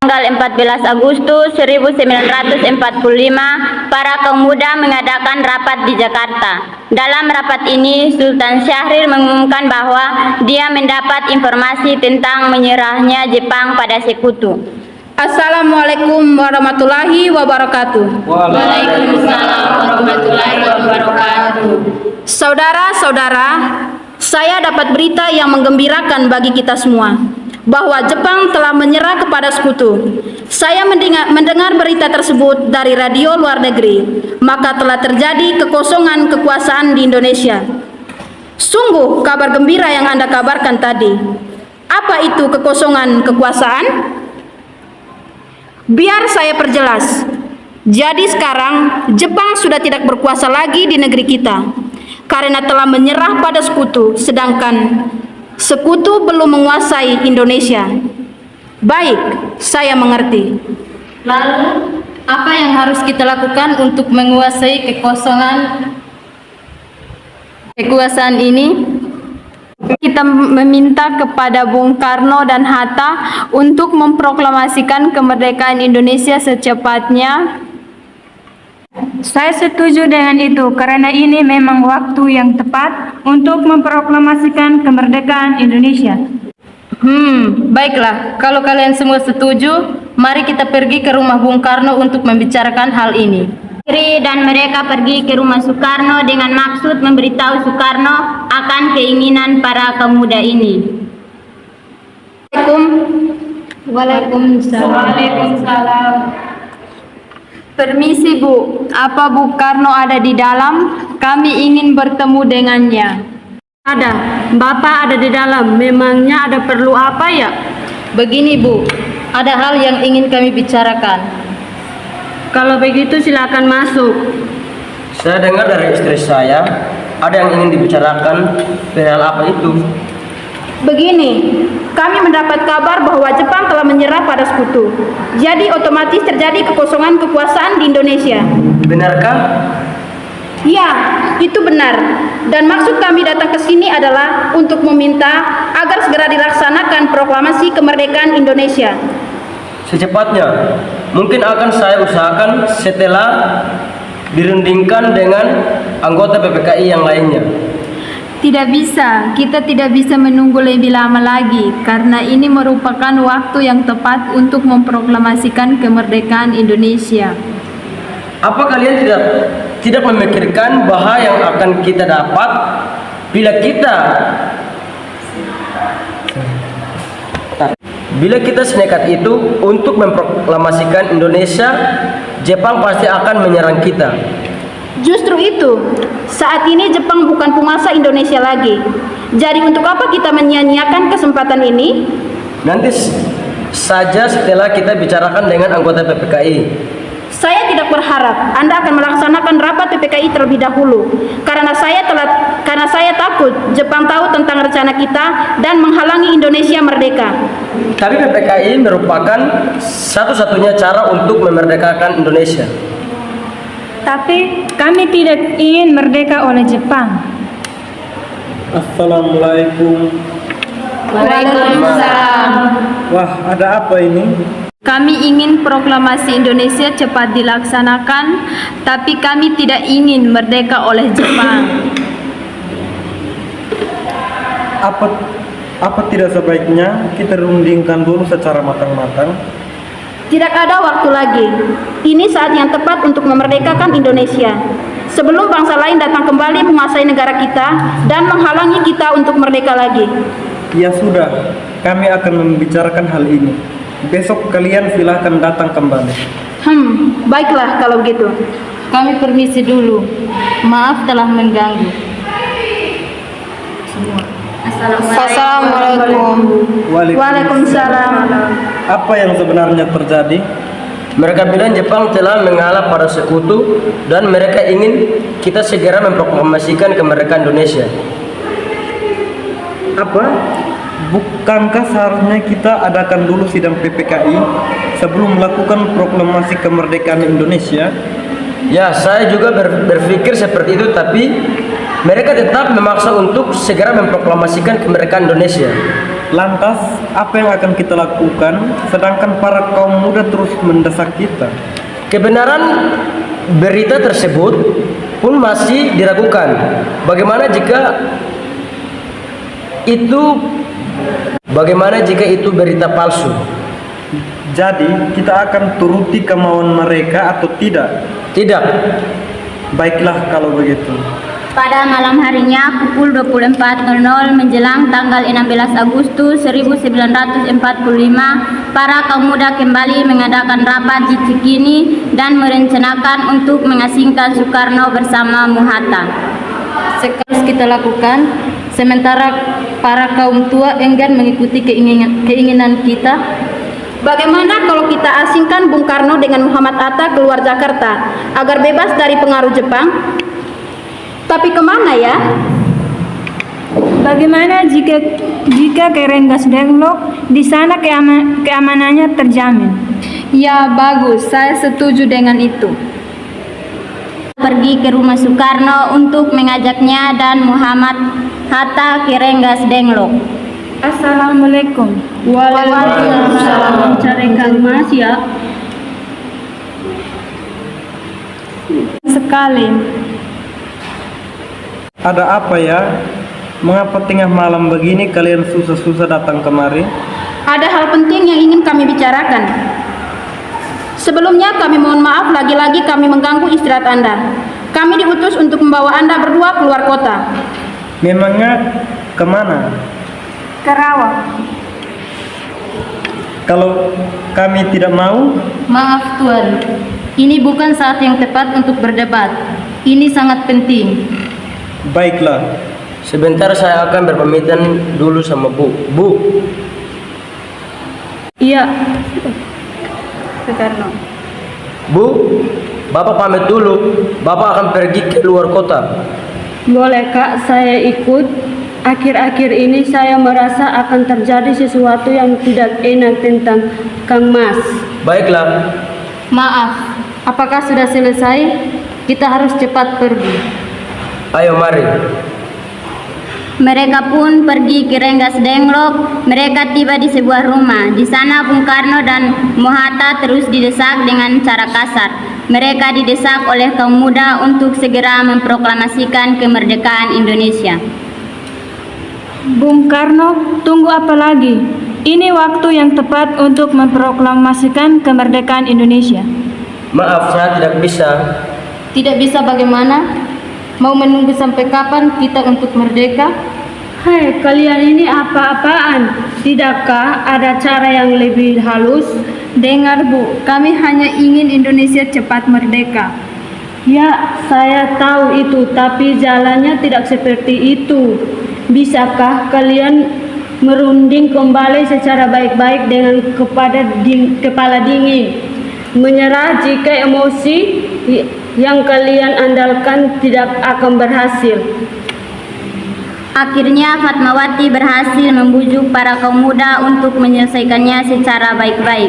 Tanggal 14 Agustus 1945, para kaum muda mengadakan rapat di Jakarta. Dalam rapat ini, Sultan Syahrir mengumumkan bahwa dia mendapat informasi tentang menyerahnya Jepang pada Sekutu. Assalamualaikum warahmatullahi wabarakatuh. Waalaikumsalam warahmatullahi wabarakatuh. Saudara-saudara, saya dapat berita yang menggembirakan bagi kita semua, bahwa Jepang telah menyerah kepada Sekutu. Saya mendengar berita tersebut dari radio luar negeri, maka telah terjadi kekosongan kekuasaan di Indonesia. Sungguh kabar gembira yang Anda kabarkan tadi. Apa itu kekosongan kekuasaan? Biar saya perjelas. Jadi sekarang Jepang sudah tidak berkuasa lagi di negeri kita, karena telah menyerah pada Sekutu, sedangkan Sekutu belum menguasai Indonesia. Baik, saya mengerti. Lalu, apa yang harus kita lakukan untuk menguasai kekuasaan ini? Kita meminta kepada Bung Karno dan Hatta untuk memproklamasikan kemerdekaan Indonesia secepatnya. Saya setuju dengan itu, karena ini memang waktu yang tepat untuk memproklamasikan kemerdekaan Indonesia. Baiklah, kalau kalian semua setuju, mari kita pergi ke rumah Bung Karno untuk membicarakan hal ini. Iri dan mereka pergi ke rumah Soekarno dengan maksud memberitahu Soekarno akan keinginan para kaum muda ini. Waalaikumsalam. Permisi Bu, apa Bu Karno ada di dalam? Kami ingin bertemu dengannya. Ada, Bapak ada di dalam. Memangnya ada perlu apa ya? Begini Bu, ada hal yang ingin kami bicarakan. Kalau begitu silakan masuk. Saya dengar dari istri saya, ada yang ingin dibicarakan. Perihal apa itu? Begini, kami mendapat kabar bahwa Jepang telah menyerah pada Sekutu. Jadi otomatis terjadi kekosongan kekuasaan di Indonesia. Benarkah? Ya, itu benar. Dan maksud kami datang ke sini adalah untuk meminta agar segera dilaksanakan proklamasi kemerdekaan Indonesia. Secepatnya. Mungkin akan saya usahakan setelah dirundingkan dengan anggota PPKI yang lainnya. Tidak bisa, kita tidak bisa menunggu lebih lama lagi, karena ini merupakan waktu yang tepat untuk memproklamasikan kemerdekaan Indonesia. Apa kalian tidak memikirkan bahaya yang akan kita dapat bila kita senekat itu untuk memproklamasikan Indonesia? Jepang pasti akan menyerang kita. Justru itu, saat ini Jepang bukan penguasa Indonesia lagi. Jadi untuk apa kita menyia-nyiakan kesempatan ini? Nanti saja setelah kita bicarakan dengan anggota PPKI. Saya tidak berharap Anda akan melaksanakan rapat PPKI terlebih dahulu, karena saya takut Jepang tahu tentang rencana kita dan menghalangi Indonesia merdeka. Tapi PPKI merupakan satu-satunya cara untuk memerdekakan Indonesia. Tapi kami tidak ingin merdeka oleh Jepang. Assalamualaikum. Waalaikumsalam. Wah, ada apa ini? Kami ingin proklamasi Indonesia cepat dilaksanakan, tapi kami tidak ingin merdeka oleh Jepang. Apa tidak sebaiknya kita rundingkan dulu secara matang-matang? Tidak ada waktu lagi. Ini saat yang tepat untuk memerdekakan Indonesia, sebelum bangsa lain datang kembali menguasai negara kita dan menghalangi kita untuk merdeka lagi. Ya sudah, kami akan membicarakan hal ini. Besok kalian silahkan datang kembali. Baiklah kalau begitu. Kami permisi dulu. Maaf telah mengganggu. Assalamualaikum. Waalaikumsalam. Apa yang sebenarnya terjadi? Mereka bilang Jepang telah mengalah pada Sekutu dan mereka ingin kita segera memproklamasikan kemerdekaan Indonesia. Apa? Bukankah seharusnya kita adakan dulu sidang PPKI sebelum melakukan proklamasi kemerdekaan Indonesia? Ya, saya juga berpikir seperti itu, tapi mereka tetap memaksa untuk segera memproklamasikan kemerdekaan Indonesia. Lantas, apa yang akan kita lakukan sedangkan para kaum muda terus mendesak kita? Kebenaran berita tersebut pun masih diragukan. Bagaimana jika itu berita palsu? Jadi, kita akan turuti kemauan mereka atau tidak? Tidak. Baiklah kalau begitu. Pada malam harinya pukul 24.00 menjelang tanggal 16 Agustus 1945, para kaum muda kembali mengadakan rapat di Cikini dan merencanakan untuk mengasingkan Soekarno bersama Muhatta. Sekarang kita lakukan, sementara para kaum tua enggan mengikuti keinginan kita. Bagaimana kalau kita asingkan Bung Karno dengan Muhammad Hatta keluar Jakarta agar bebas dari pengaruh Jepang? Tapi kemana ya? Bagaimana jika ke Rengas Dengklok? Di sana keamanannya terjamin. Ya, bagus. Saya setuju dengan itu. Pergi ke rumah Soekarno untuk mengajaknya dan Muhammad Hatta ke Rengas Dengklok. Assalamualaikum. Waalaikumsalam. Carikan Mas ya. Sekali. Ada apa ya? Mengapa tengah malam begini kalian susah-susah datang kemari? Ada hal penting yang ingin kami bicarakan. Sebelumnya kami mohon maaf lagi-lagi kami mengganggu istirahat Anda. Kami diutus untuk membawa Anda berdua keluar kota. Memangnya kemana? Karawang. Kalau kami tidak mau, Maaf Tuan, ini bukan saat yang tepat untuk berdebat. Ini sangat penting. baiklah. Sebentar saya akan berpamitan dulu sama Bu. Bu, Iya. Soekarno. Bu, Bapak pamit dulu. Bapak akan pergi ke luar kota. Boleh Kak, saya ikut. Akhir-akhir ini saya merasa akan terjadi sesuatu yang tidak enak tentang Kang Mas. Baiklah. Maaf, apakah sudah selesai? Kita harus cepat pergi. Ayo mari. Mereka pun pergi ke Rengas Dengklok. Mereka tiba di sebuah rumah. Di sana Bung Karno dan Muhatta terus didesak dengan cara kasar. Mereka didesak oleh kaum muda untuk segera memproklamasikan kemerdekaan Indonesia. Bung Karno, tunggu apa lagi? Ini waktu yang tepat untuk memproklamasikan kemerdekaan Indonesia. Maaf, saya tidak bisa. Tidak bisa bagaimana? Mau menunggu sampai kapan kita untuk merdeka? Hai, kalian ini apa-apaan? Tidakkah ada cara yang lebih halus? Dengar Bu, kami hanya ingin Indonesia cepat merdeka. Ya, saya tahu itu, tapi jalannya tidak seperti itu. Bisakah kalian merunding kembali secara baik-baik dengan kepala dingin? Menyerah jika emosi yang kalian andalkan tidak akan berhasil. Akhirnya Fatmawati berhasil membujuk para kaum muda untuk menyelesaikannya secara baik-baik.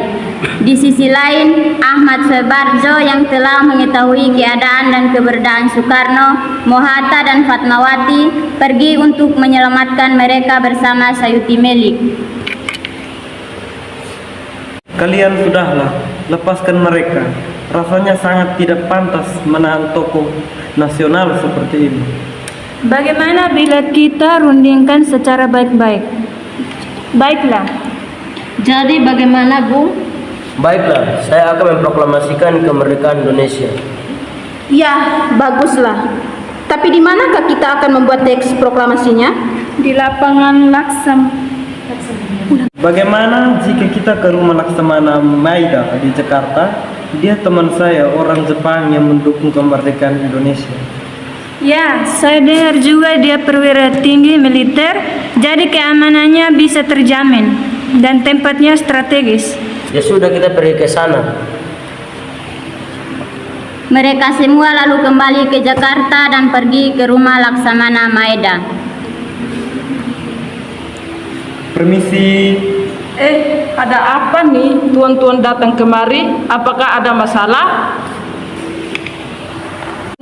Di sisi lain, Ahmad Soebarjo yang telah mengetahui keadaan dan keberadaan Soekarno, Muhatta dan Fatmawati pergi untuk menyelamatkan mereka bersama Sayuti Melik. Kalian sudahlah, lepaskan mereka. Rasanya sangat tidak pantas menahan tokoh nasional seperti ini. Bagaimana bila kita rundingkan secara baik-baik? Baiklah. Jadi bagaimana, Bung? Baiklah, saya akan memproklamasikan kemerdekaan Indonesia. Ya, baguslah. Tapi di manakah kita akan membuat teks proklamasinya? Di lapangan Bagaimana jika kita ke rumah Laksamana Maida di Jakarta? Dia teman saya, orang Jepang yang mendukung kemerdekaan Indonesia. Ya, saya dengar juga dia perwira tinggi militer, jadi keamanannya bisa terjamin dan tempatnya strategis. Ya sudah, kita pergi ke sana. Mereka semua lalu kembali ke Jakarta dan pergi ke rumah Laksamana Maeda. Permisi. Ada apa nih tuan-tuan datang kemari? Apakah ada masalah?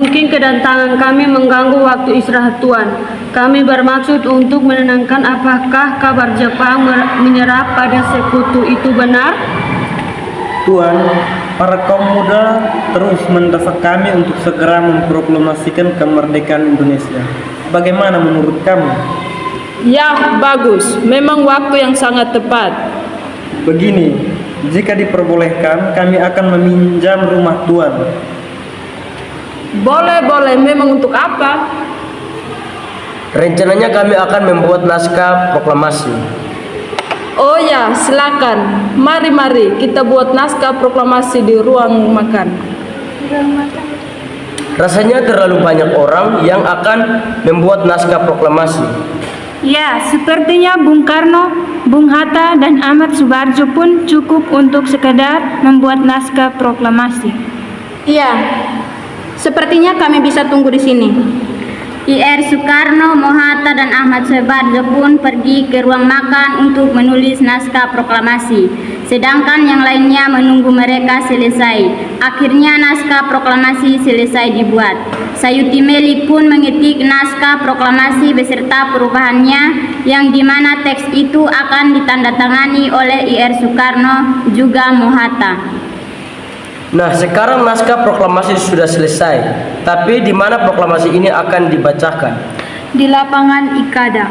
Mungkin kedatangan kami mengganggu waktu istirahat Tuan. Kami bermaksud untuk menenangkan apakah kabar Jepang menyerah pada sekutu itu benar? Tuan, para kaum muda terus mendesak kami untuk segera memproklamasikan kemerdekaan Indonesia. Bagaimana menurut kamu? Ya, bagus. Memang waktu yang sangat tepat. Begini, jika diperbolehkan, kami akan meminjam rumah Tuan. Boleh. Memang untuk apa? Rencananya kami akan membuat naskah proklamasi. Oh ya, silakan. Mari kita buat naskah proklamasi di ruang makan. Rasanya terlalu banyak orang yang akan membuat naskah proklamasi. Ya, sepertinya Bung Karno, Bung Hatta, dan Ahmad Subarjo pun cukup untuk sekedar membuat naskah proklamasi. Iya, sepertinya kami bisa tunggu di sini. IR Soekarno, Mohatta, dan Ahmad Subarjo pun pergi ke ruang makan untuk menulis naskah proklamasi, sedangkan yang lainnya menunggu mereka selesai. Akhirnya naskah proklamasi selesai dibuat. Sayuti Meli pun mengetik naskah proklamasi beserta perubahannya, yang dimana teks itu akan ditandatangani oleh IR Soekarno juga Mohatta. Nah, sekarang naskah proklamasi sudah selesai. Tapi di mana proklamasi ini akan dibacakan? Di lapangan Ikada.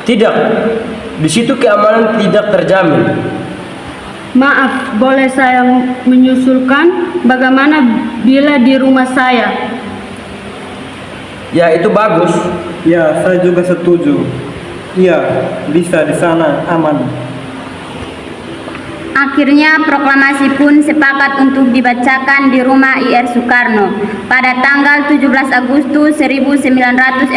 Tidak. Di situ keamanan tidak terjamin. Maaf, boleh saya menyusulkan? Bagaimana bila di rumah saya? Ya, itu bagus. Ya, saya juga setuju. Iya, bisa di sana aman. Akhirnya proklamasi pun sepakat untuk dibacakan di rumah IR Soekarno pada tanggal 17 Agustus 1945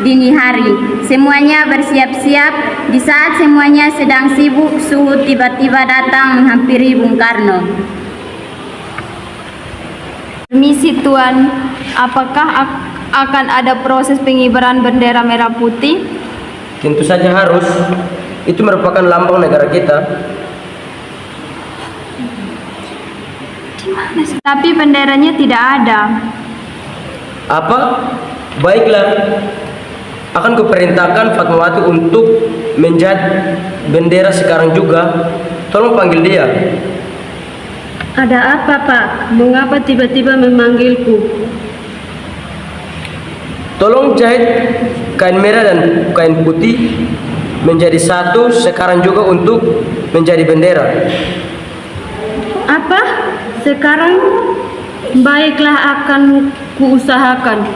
dini hari. Semuanya bersiap-siap. Di saat semuanya sedang sibuk, Suhu tiba-tiba datang menghampiri Bung Karno. Permisi Tuan, apakah akan ada proses pengibaran bendera merah putih? Tentu saja harus. Itu merupakan lambang negara kita. Tapi benderanya tidak ada. Apa? Baiklah. Akan kuperintahkan Fatmawati untuk menjahit bendera sekarang juga. Tolong panggil dia. Ada apa, Pak? Mengapa tiba-tiba memanggilku? Tolong jahit kain merah dan kain putih menjadi satu sekarang juga untuk menjadi bendera. Apa? Sekarang? Baiklah, akan kuusahakan.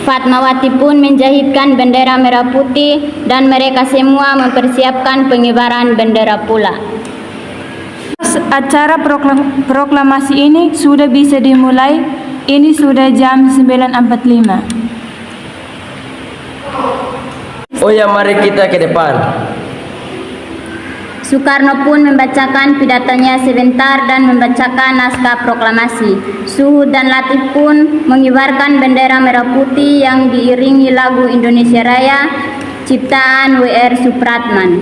Fatmawati pun menjahitkan bendera merah putih dan mereka semua mempersiapkan pengibaran bendera pula. Acara proklamasi ini sudah bisa dimulai. Ini sudah jam 9.45. Oh ya, mari kita ke depan. Soekarno pun membacakan pidatonya sebentar dan membacakan naskah proklamasi. Suhu dan Latif pun mengibarkan bendera merah putih yang diiringi lagu Indonesia Raya ciptaan W.R. Supratman.